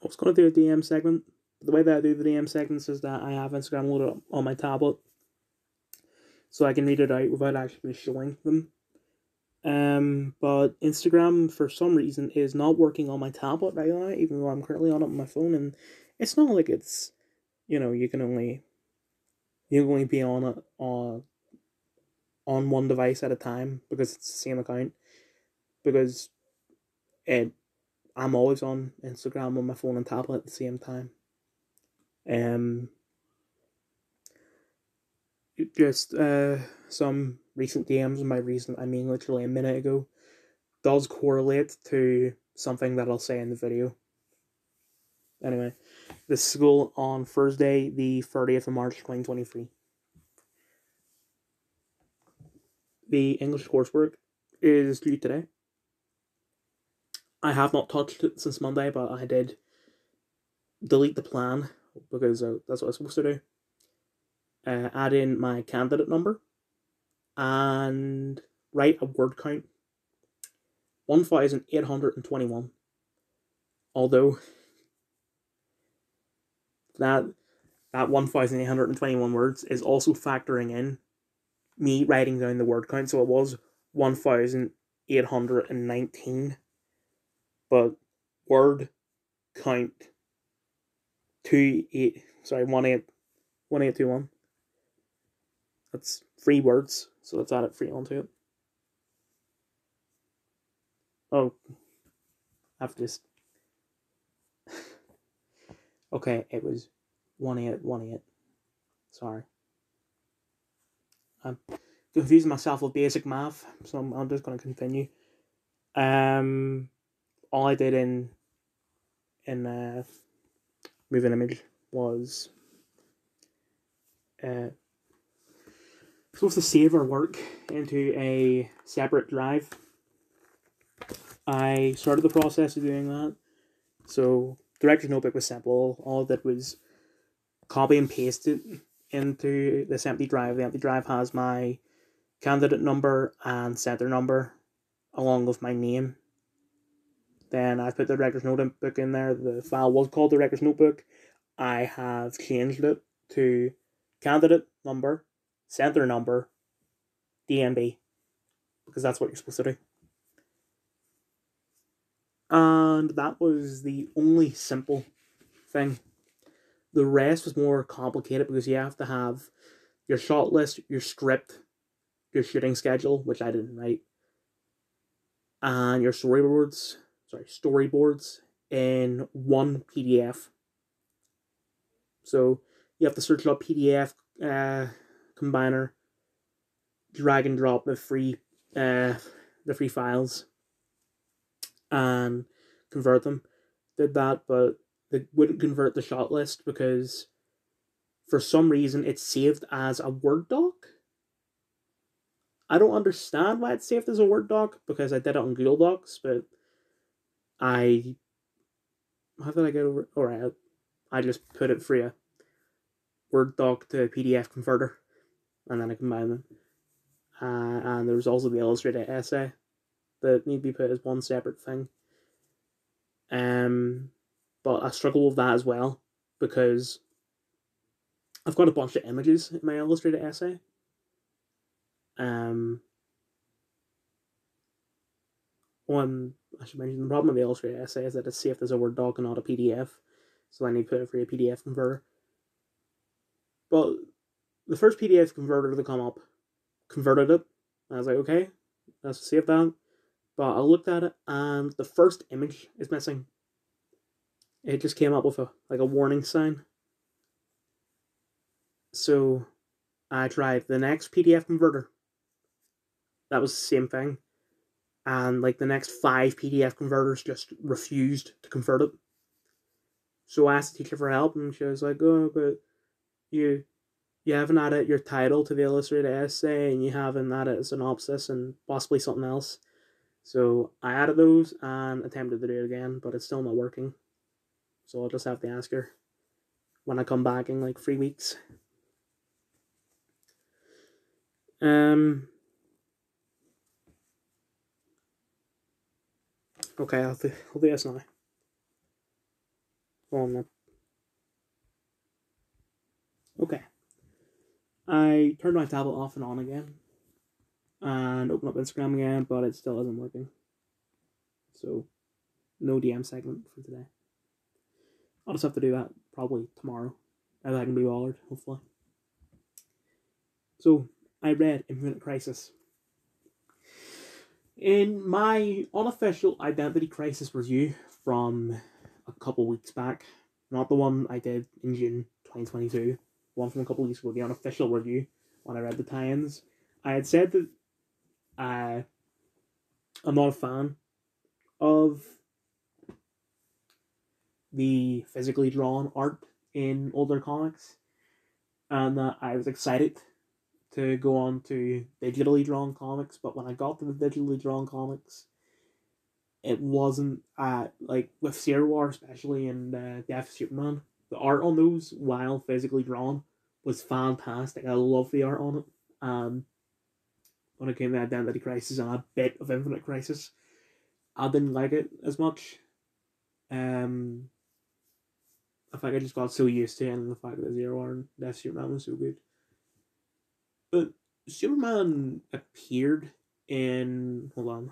was going to do a DM segment. The way that I do the DM segments is that I have Instagram loaded up on my tablet, so I can read it out without actually showing them. But Instagram, for some reason, is not working on my tablet right now, even though I'm currently on it on my phone, and it's not like it's, you can only be on it on one device at a time because it's the same account. Because it, I'm always on Instagram on my phone and tablet at the same time. Um, just some recent DMs, and by recent I mean literally a minute ago, does correlate to something that I'll say in the video. Anyway, the school on Thursday, the 30th of March, 2023. The English coursework is due today. I have not touched it since Monday, but I did delete the plan because that's what I was supposed to do. Add in my candidate number and write a word count 1,821. Although that 1,821 words is also factoring in me writing down the word count, so it was 1,819, but word count 1821. That's 3 words, so let's add it 3 onto it. Oh, I've just okay. It was 1818. Sorry, I'm confusing myself with basic math, so I'm just going to continue. All I did in moving image was supposed to save our work into a separate drive. I started the process of doing that. So Director's Notebook was simple. All of it was copy and paste it into this empty drive. The empty drive has my candidate number and center number along with my name. Then I put the Director's Notebook in there. The file was called Director's Notebook. I have changed it to candidate number, center number, DNB, because that's what you're supposed to do. And that was the only simple thing. The rest was more complicated because you have to have your shot list, your script, your shooting schedule, which I didn't write, and your storyboards in one PDF. So you have to search up PDF combiner, drag and drop the free files, and convert them. Did that, but they wouldn't convert the shot list because for some reason it's saved as a Word doc. I don't understand why it's saved as a Word doc because I did it on Google Docs, but how did I get over? Alright, I just put it through a Word doc to a PDF converter, and then I combine them. And there's also the illustrated essay that need to be put as one separate thing. But I struggle with that as well because I've got a bunch of images in my illustrated essay. One, I should mention, the problem with the illustrated essay is that it's saved as a Word doc and not a PDF, so I need to put it through a PDF converter. But the first PDF converter to come up converted it. I was like, okay, let's save that. But I looked at it and the first image is missing. It just came up with a warning sign. So I tried the next PDF converter. That was the same thing. And the next 5 PDF converters just refused to convert it. So I asked the teacher for help, and she was like, "Oh, but you haven't added your title to the illustrated essay, and you haven't added a synopsis, and possibly something else." So I added those and attempted to do it again, but it's still not working. So I'll just have to ask her when I come back in 3 weeks. Okay, I'll do this now. on then. Okay. I turned my tablet off and on again. And opened up Instagram again, but it still isn't working. So, no DM segment for today. I'll just have to do that probably tomorrow. If I can be bothered, hopefully. So, I read Infinite Crisis. In my unofficial Identity Crisis review from a couple weeks back, not the one I did in June 2022, one from a couple weeks ago, the unofficial review, when I read the tie-ins, I had said that I'm not a fan of the physically drawn art in older comics, and that I was excited to go on to digitally drawn comics, but when I got to the digitally drawn comics, it wasn't like with Zero War, especially in Death of Superman, the art on those, while physically drawn, was fantastic. I love the art on it. When it came to Identity Crisis and a bit of Infinite Crisis, I didn't like it as much. I think I just got so used to it, and the fact that Zero War and Death of Superman was so good. But Superman appeared in. Hold on.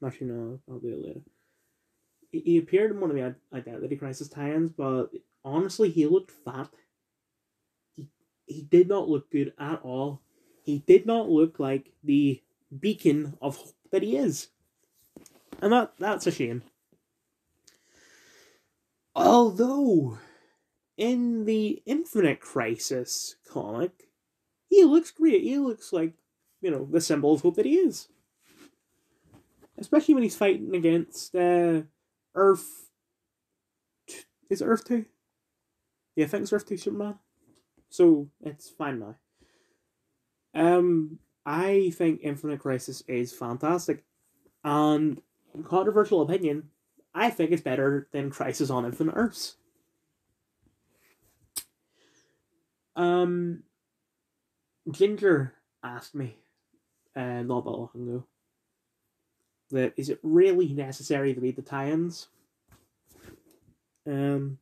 Actually, no, I'll do it later. He appeared in one of the Identity Crisis tie-ins, but honestly, he looked fat. He did not look good at all. He did not look like the beacon of hope that he is. And that's a shame. Although, in the Infinite Crisis comic, he looks great. He looks like, the symbol of hope that he is. Especially when he's fighting against Earth. Is it Earth 2? Yeah, I think it's Earth 2 Superman. So, it's fine now. I think Infinite Crisis is fantastic. And, controversial opinion, I think it's better than Crisis on Infinite Earths. Ginger asked me, not that long ago, that is it really necessary to read the tie-ins? And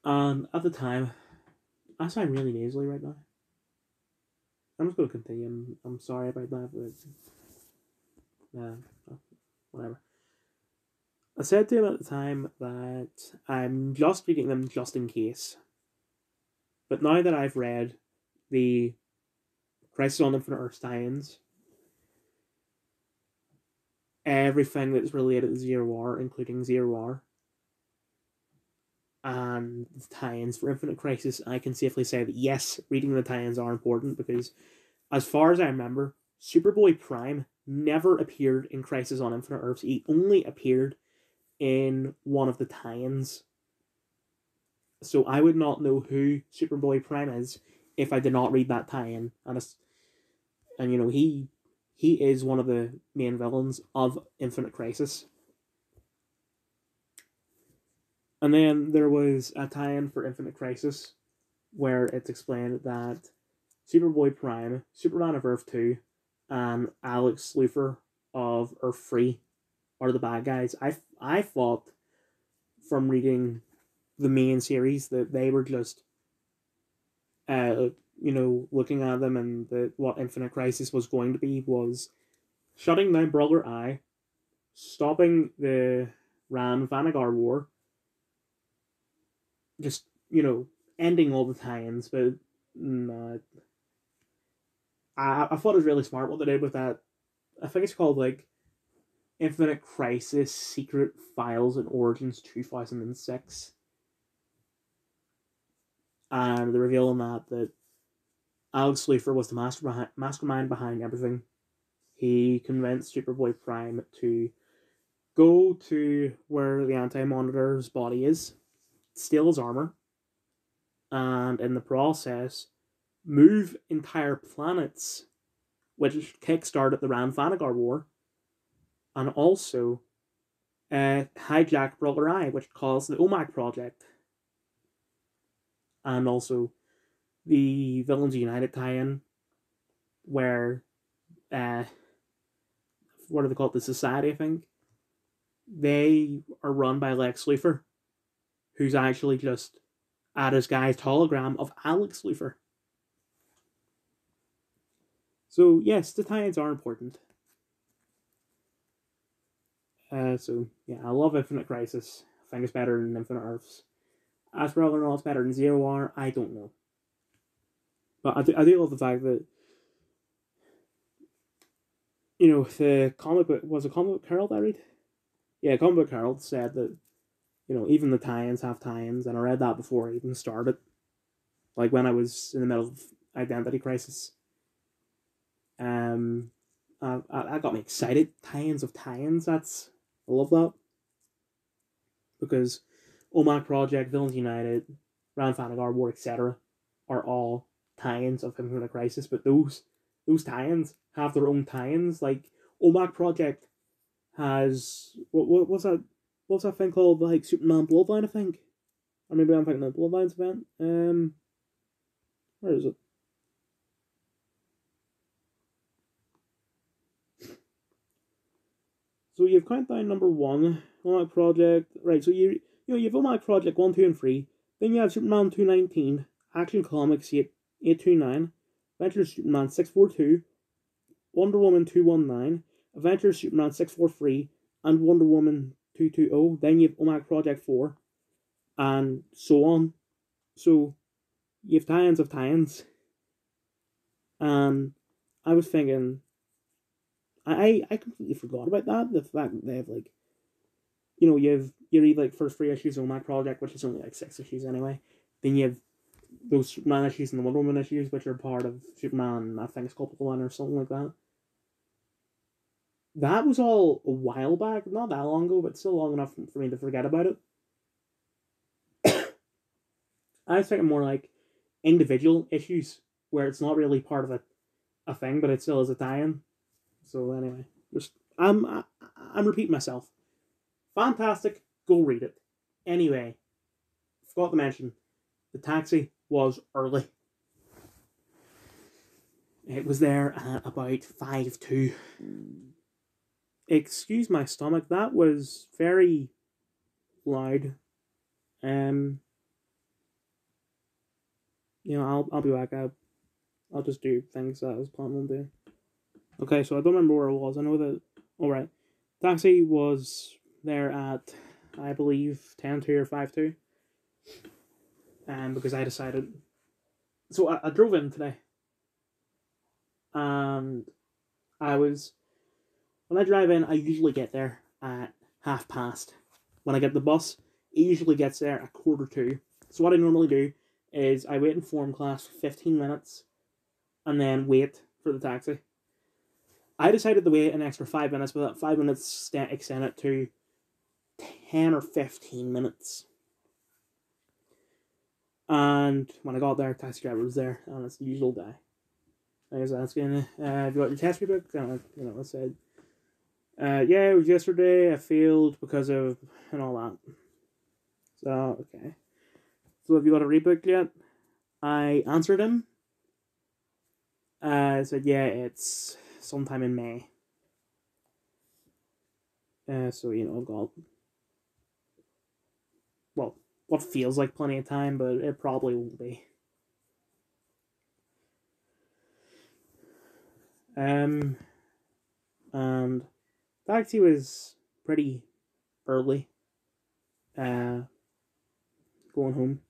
at the time, I sound really nasally right now. I'm just going to continue. I'm sorry about that, but whatever. I said to him at the time that I'm just reading them just in case. But now that I've read the Crisis on Infinite Earths tie-ins, everything that's related to Zero War, including Zero War, and the tie-ins for Infinite Crisis, I can safely say that yes, reading the tie-ins are important, because as far as I remember, Superboy Prime never appeared in Crisis on Infinite Earths. He only appeared in one of the tie-ins. So I would not know who Superboy Prime is if I did not read that tie-in. And he is one of the main villains of Infinite Crisis. And then there was a tie-in for Infinite Crisis where it's explained that Superboy Prime, Superman of Earth 2, and Alex Luthor of Earth 3 are the bad guys. I thought from reading the main series that they were just looking at them, and what Infinite Crisis was going to be was shutting down Brawler Eye, stopping the Rann-Thanagar War, just, ending all the tie-ins, but I thought it was really smart what they did with that. I think it's called, Infinite Crisis Secret Files and Origins 2006. And they're revealing that Alex Luthor was the mastermind behind everything. He convinced Superboy Prime to go to where the Anti-Monitor's body is, steal his armor, and in the process, move entire planets, which kickstarted the Rann-Thanagar War, and also hijack Brawler Eye, which caused the OMAC project. And also the Villains United tie-in, where what are they called? The Society, I think. they are run by Lex Luthor, who's actually just a disguised hologram of Alex Luthor. So yes, the tie-ins are important. So yeah, I love Infinite Crisis. I think it's better than Infinite Earths. As for whether or not it's better than Zero Hour, I don't know. But I do love the fact that, the comic book, was a comic book Herald I read? Yeah, comic book Herald said that, even the tie-ins have tie-ins, and I read that before I even started. Like when I was in the middle of Identity Crisis. That got me excited. Tie-ins of tie-ins, I love that. Because OMAC Project, Villains United, Ran Fanagar War, etc. are all tie-ins of Infinite Crisis, but those tie-ins have their own tie-ins. Like OMAC Project has what's that thing called, like Superman Bloodline, I think? Or maybe I'm thinking of the Bloodlines event. Where is it? So you have Countdown number 1, OMAC Project, right? So you have OMAC Project 1, 2, and 3. Then you have Superman 219, Action Comics 829, Adventures Superman 642, Wonder Woman 219, Adventures Superman 643, and Wonder Woman 220. Then you have OMAC Project 4, and so on. So you have tie-ins of tie-ins. And I was thinking, I completely forgot about that. The fact that they have, like, you read like first 3 issues of OMAC Project, which is only like 6 issues anyway. Then you have those Superman issues and the Wonder Woman issues, which are part of Superman, I think it's called One or something like that. That was all a while back, not that long ago, but still long enough for me to forget about it. I was thinking more like individual issues where it's not really part of a thing, but it still is a tie-in. So anyway, I'm repeating myself. Fantastic, go read it. Anyway, forgot to mention, the taxi was early. It was there at about 5:02. Excuse my stomach, that was very loud. I'll be back. I'll just do things that I was planning on doing. Okay, so I don't remember where it was. I know that. Alright. Taxi was there at, I believe, 10:02 or 5:02. Because I decided. So I drove in today. And when I drive in, I usually get there at past. When I get the bus, it usually gets there at 1:45. So what I normally do is I wait in form class for 15 minutes and then wait for the taxi. I decided to wait an extra 5 minutes, but that 5 minutes extended to 10 or 15 minutes. And when I got there, taxi driver was there, and it's the usual guy. I was asking, have you got your test book? And I said, yeah, it was yesterday. I failed because of, and all that. So, okay. So have you got a rebook yet? I answered him. I said, yeah, it's sometime in May. So, I've got, well, what feels like plenty of time, but it probably won't be. And taxi was pretty early. Going home.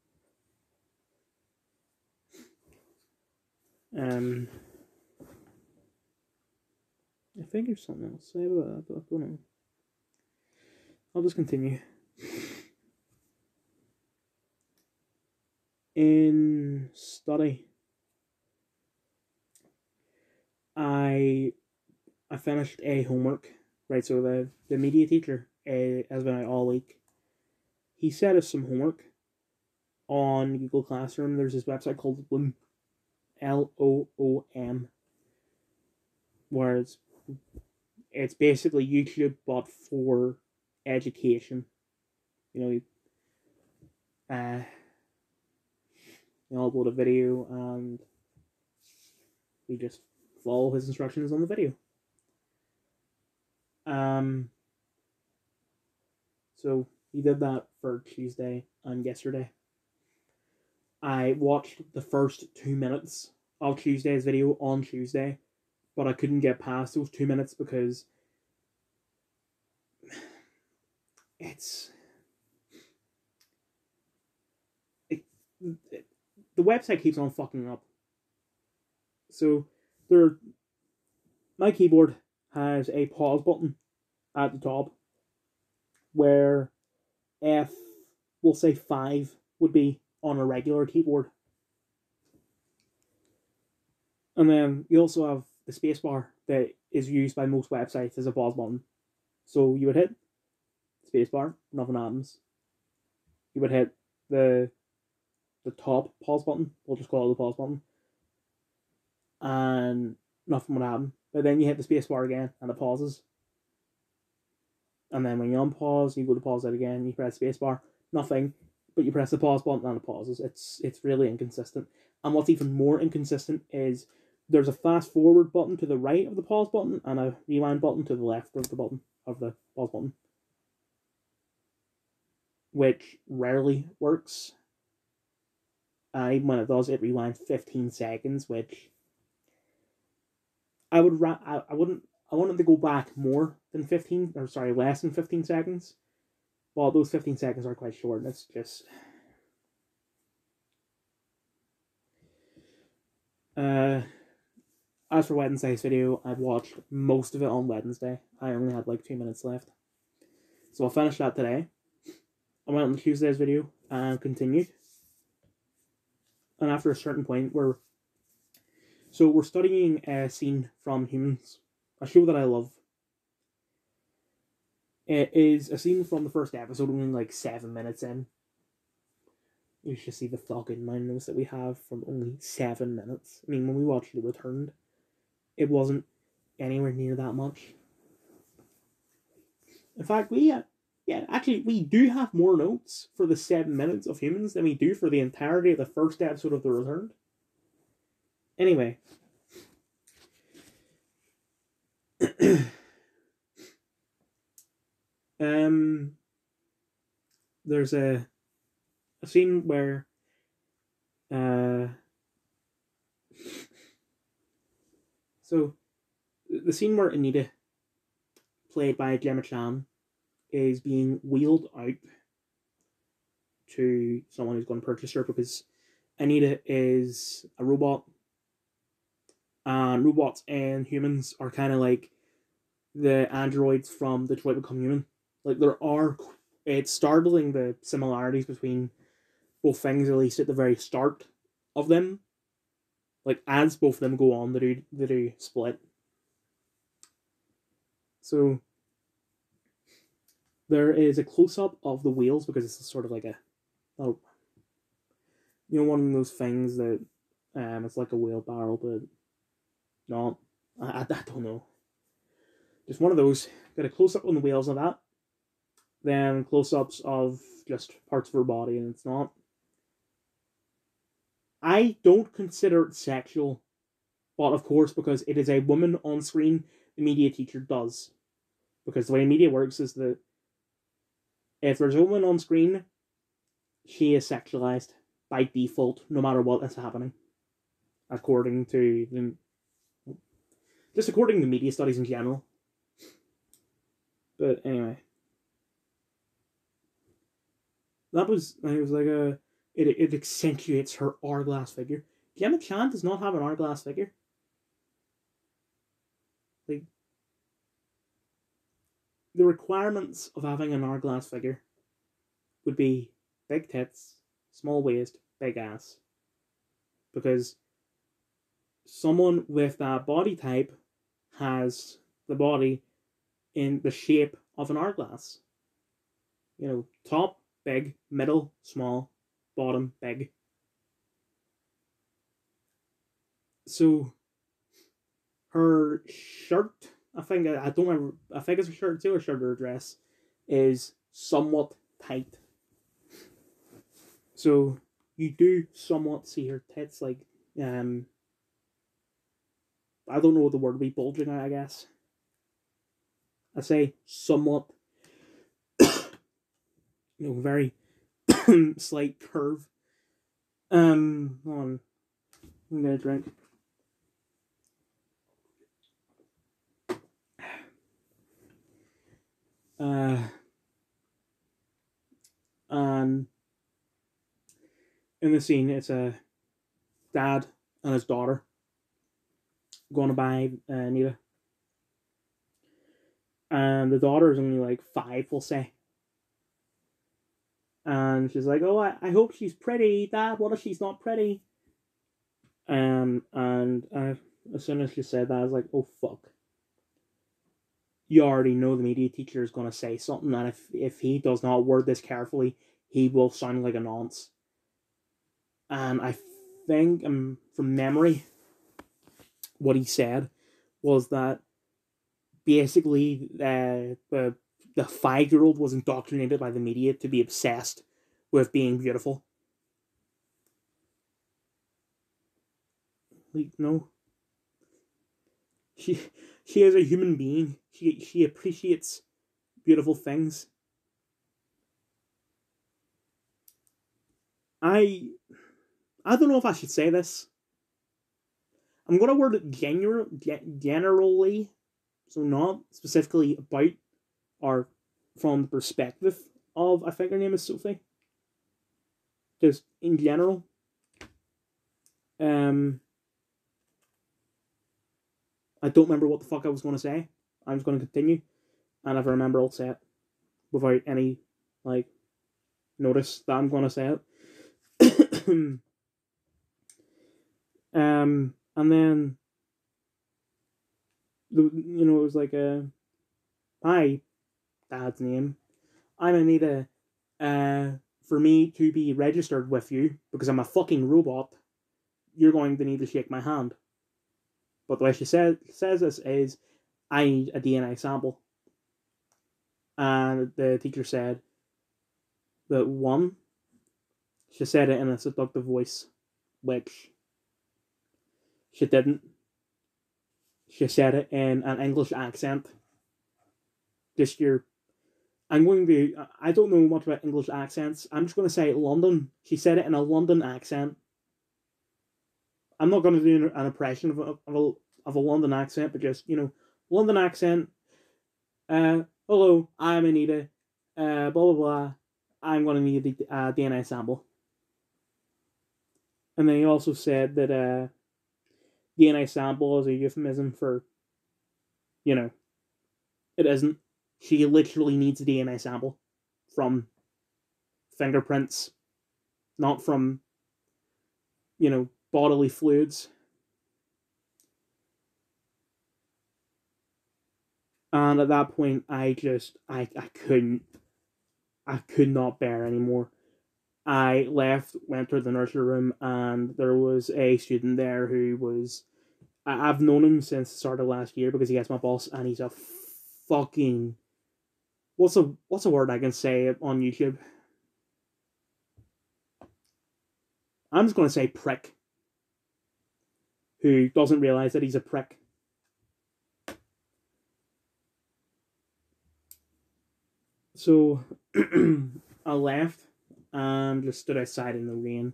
I think there's something else to say about that, but I don't know. I'll just continue. In study, I finished a homework, right? So the media teacher has been out all week. He set us some homework on Google Classroom. There's this website called Loom, LOOM, where it's basically YouTube but for education. Upload a video and we just follow his instructions on the video. So he did that for Tuesday and yesterday. I watched the first 2 minutes of Tuesday's video on Tuesday, but I couldn't get past those 2 minutes because it's the website keeps on fucking up. So my keyboard has a pause button at the top where F, we'll say 5 would be on a regular keyboard. And then you also have the spacebar that is used by most websites as a pause button. So you would hit spacebar, nothing happens. You would hit the top pause button, we'll just call it the pause button, and nothing would happen. But then you hit the spacebar again and it pauses. And then when you unpause, you go to pause it again, you press spacebar, nothing, but you press the pause button and it pauses. It's really inconsistent. And what's even more inconsistent is there's a fast forward button to the right of the pause button and a rewind button to the left of the pause button, which rarely works. Even when it does, it rewinds 15 seconds, which I wouldn't I want it to go back more than 15, or sorry, less than 15 seconds. Well, those 15 seconds are quite short, and it's just... as for Wednesday's video, I've watched most of it on Wednesday. I only had like 2 minutes left. So I'll finish that today. I went on Tuesday's video and continued. And after a certain point, we're studying a scene from Humans, a show that I love. It is a scene from the first episode, only like 7 minutes in. You should see the fucking mindness that we have from only 7 minutes. I mean, when we watched The Returned, it wasn't anywhere near that much. In fact, we do have more notes for the 7 minutes of Humans than we do for the entirety of the first episode of The Returned. Anyway. There's a scene where so the scene where Anita, played by Gemma Chan, is being wheeled out to someone who's going to purchase her, because Anita is a robot, and robots and humans are kind of like the androids from Detroit Become Human. Like, it's startling the similarities between both things, at least at the very start of them. Like, as both of them go on, they do split. So there is a close-up of the wheels, because it's sort of like one of those things that it's like a wheelbarrow, but not. I don't know. Just one of those. Got a close-up on the wheels of that. Then close-ups of just parts of her body, and it's not. I don't consider it sexual, but of course, because it is a woman on screen, the media teacher does. Because the way media works is that if there's a woman on screen, she is sexualized by default, no matter what is happening. According to media studies in general. But anyway. It was like it accentuates her hourglass figure. Gemma Chan does not have an hourglass figure. Like, the requirements of having an hourglass figure would be big tits, small waist, big ass. Because someone with that body type has the body in the shape of an hourglass. You know, top, big, middle, small, bottom, big. So her shirt, I think it's a shirt too, or shirt or a dress, is somewhat tight. So you do somewhat see her tits, like, I don't know what the word would be, bulging, I guess. I say somewhat. very slight curve. Hold on. I'm gonna drink. And in the scene, it's a dad and his daughter going to buy Nita. And the daughter is only like 5, we'll say. And she's like, oh, I hope she's pretty, Dad. What if she's not pretty? And as soon as she said that, I was like, oh, fuck. You already know the media teacher is going to say something, and if he does not word this carefully, he will sound like a nonce. And I think, from memory, what he said was that basically the 5-year-old was indoctrinated by the media to be obsessed with being beautiful. Like, no. She is a human being. She appreciates beautiful things. I don't know if I should say this. I'm gonna word it generally, so not specifically about or from the perspective of, I think her name is Sophie. Just in general. I don't remember what the fuck I was going to say. I'm just going to continue, and if I remember, I'll say it without any like notice that I'm going to say it. And then it was like hi, Dad's name. I'm Anita. For me to be registered with you because I'm a fucking robot, you're going to need to shake my hand. But the way she says this is, I need a DNA sample. And the teacher said that one, she said it in a seductive voice, which she didn't. She said it in an English accent. I don't know much about English accents. I'm just going to say London. She said it in a London accent. I'm not going to do an impression of a London accent, but just, London accent. Hello, I'm Anita. Blah, blah, blah. I'm going to need a DNA sample. And then he also said that DNA sample is a euphemism for, it isn't. She literally needs a DNA sample from fingerprints, not from, bodily fluids. And at that point, I could not bear anymore. I left, went to the nursery room, and there was a student there who was. I've known him since the start of last year because he gets my boss, and he's a fucking. What's a word I can say on YouTube? I'm just going to say prick. Who doesn't realize that he's a prick. So I left and just stood outside in the rain.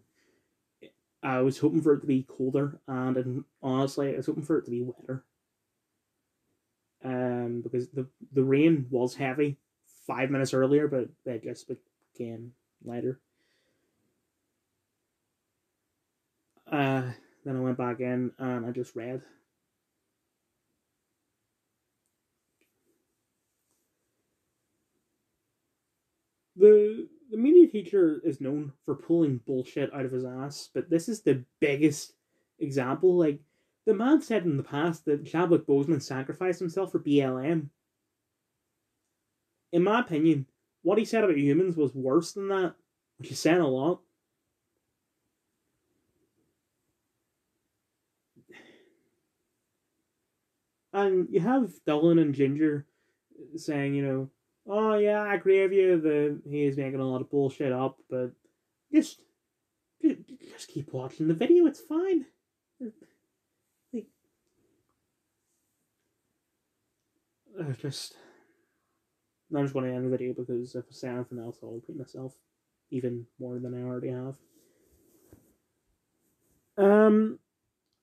I was hoping for it to be colder, and honestly, I was hoping for it to be wetter. Because the rain was heavy 5 minutes earlier, but it just became lighter. Then I went back in and I just read. The media teacher is known for pulling bullshit out of his ass, but this is the biggest example. Like, the man said in the past that Chadwick Boseman sacrificed himself for BLM. In my opinion, what he said about humans was worse than that, which is saying a lot. And you have Dylan and Ginger saying, oh yeah, I agree with you that he is making a lot of bullshit up, but just keep watching the video, it's fine. Just I'm just going to end the video because if I say anything else, I'll repeat myself even more than I already have.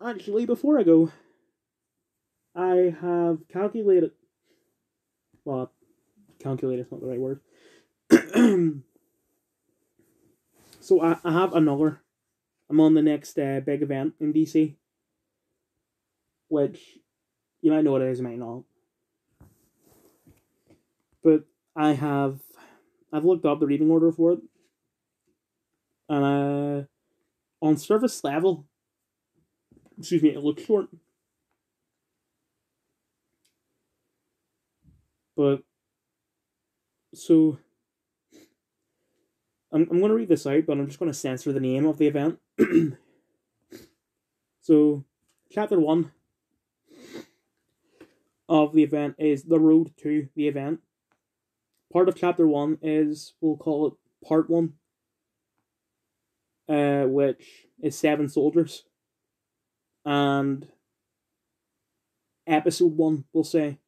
Actually, before I go, I have calculated. Well, calculated is not the right word. So I have another. I'm on the next big event in DC, which you might know what it is, you might not. But I've looked up the reading order for it, and on surface level, excuse me, it looks short. But so I'm going to read this out, but I'm just going to censor the name of the event. So, Chapter 1 of the event is The Road to the Event. Part of Chapter 1 is, we'll call it Part 1, which is 7 soldiers. And Episode 1, we'll say,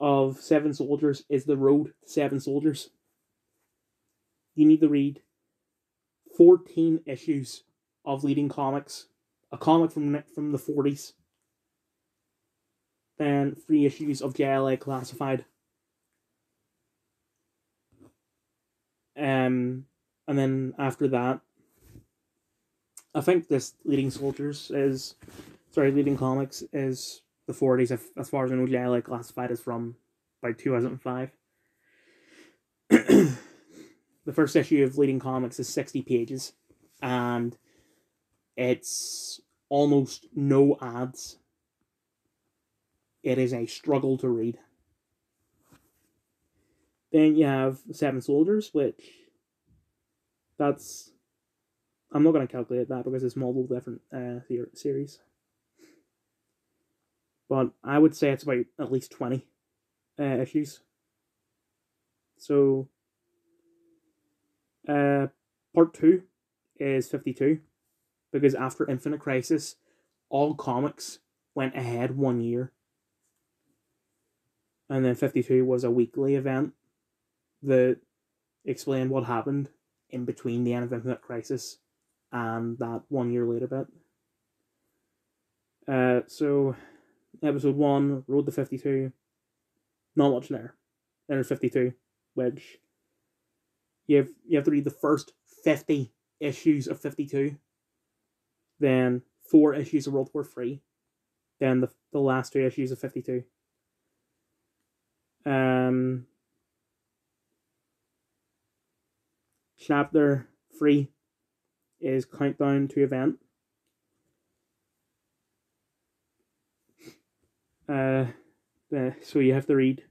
of 7 soldiers is The Road to 7 soldiers. You need to read 14 issues of leading comics. A comic from the 40s. Then 3 issues of JLA Classified. And then after that, I think this Leading Comics is the 40s. As far as I know, JLA Classified is from about 2005. The first issue of Leading Comics is 60 pages, and it's almost no ads. It is a struggle to read. Then you have 7 Soldiers, which that's... I'm not going to calculate that because it's multiple different series. But I would say it's about at least 20 issues. So, Part 2 is 52. Because after Infinite Crisis, all comics went ahead 1 year. And then 52 was a weekly event that explained what happened in between the end of Infinite Crisis and that 1 year later bit. So, Episode 1, Road to 52, not much there. Then there's 52, which you have to read the first 50 issues of 52, then 4 issues of World War III, then the last 2 issues of 52. Chapter 3 is Countdown to Event. So you have to read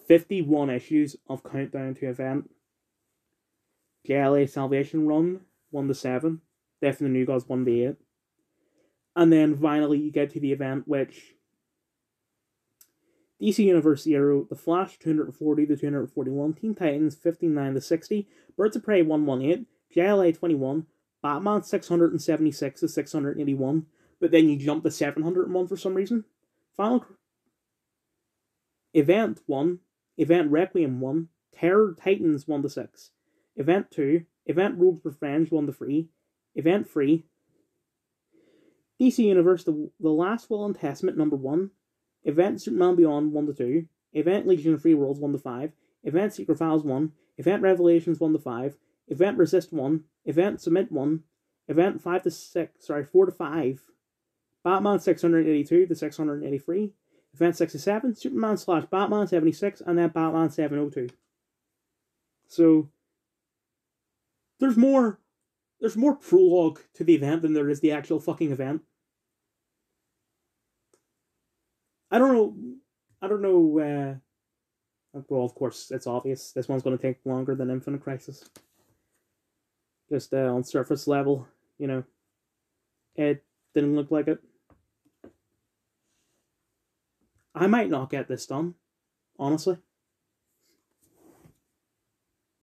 51 issues of Countdown to Event. JLA Salvation Run 1 to 7. Death of the New Gods 1 to 8. And then finally you get to the event which DC Universe 0, The Flash 240 to 241, Teen Titans 59 to 60, Birds of Prey 118, JLA 21, Batman 676 to 681, but then you jump to 701 for some reason. Final Event 1, Event Requiem 1, Terror Titans 1 to 6, Event 2, Event Rogue's Revenge 1 to 3, Event 3, DC Universe The Last Will and Testament number 1, Event Superman Beyond 1 to 2, Event Legion of Free Worlds 1 to 5, Event Secret Files 1, Event Revelations 1 to 5, Event Resist 1, Event Submit 1, Event 4 to 5, Batman 682 to 683, Event 67, Superman / Batman 76, and then Batman 702. So there's more prologue to the event than there is the actual fucking event. I don't know, well, of course, it's obvious. This one's going to take longer than Infinite Crisis. Just on surface level, it didn't look like it. I might not get this done, honestly.